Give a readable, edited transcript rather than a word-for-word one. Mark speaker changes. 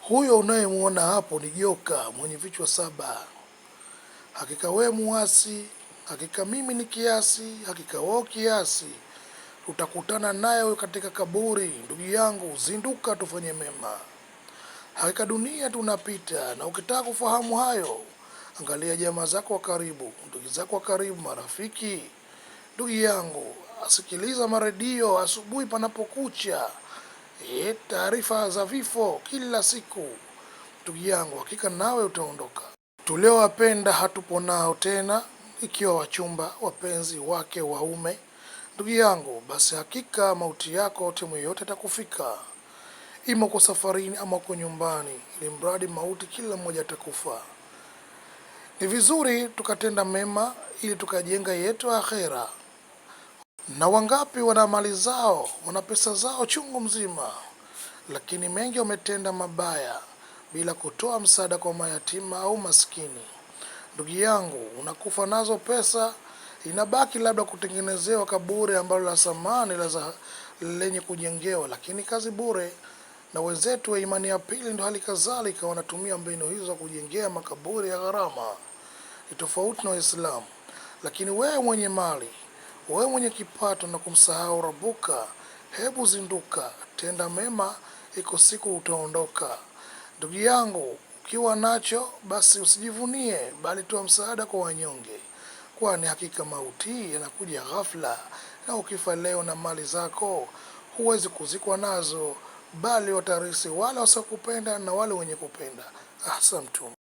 Speaker 1: Huyo unayemuona hapo ni joka mwenye vichwa 7. Hakika we muasi, hakika mimi ni kiasi, hakika wao kiasi. Utakutana naye katika kaburi. Ndugu yangu, zinduka tufanye mema. Hakika dunia tunapita, na ukitaka kufahamu hayo, angalia jamaa zako wa karibu, ndugu zako wa karibu, marafiki. Ndugu yangu, asikiliza maredio asubuhi panapokucha, taarifa za vifo kila siku. Ndugu yangu, hakika nawe utaondoka. Tuliowapenda hatupo nao tena, ikiwa wachumba, wapenzi wake waume. Ndugu yangu, basi hakika mauti yako timu yote atakufika. Ima kwa safarini ama kwa nyumbani, ili mradi mauti kila mmoja atakufa. Ni vizuri tukatenda mema ili tukajenga yetu akhera. Na wangapi wana mali zao, wana pesa zao chungu mzima, lakini mengi wametenda mabaya bila kutoa msaada kwa mayatima au maskini. Ndugu yangu, unakufa nazo pesa, inabaki labda kutengenezewa kaburi ambalo la samani lenye kujengewa, lakini kazi bure. Na wenzetu wa imani ya pili ndio hali kadhalika wanatumia mbinu hizo kujengea makaburi ya gharama. Ni tofauti na Waislamu. Lakini wewe mwenye mali, wewe mwenye kipato na kumsahau Rabuka, hebu zinduka, tenda mema, iko siku utaondoka. Ndugu yangu, ukiwa nacho basi usijivunie, bali toa msaada kwa wanyonge, kwani hakika mauti yanakuja ghafla, na ukifa leo na mali zako huwezi kuzikwa nazo, bali watarisi wale wasiokupenda na wale wenye kupenda. Ahsantum.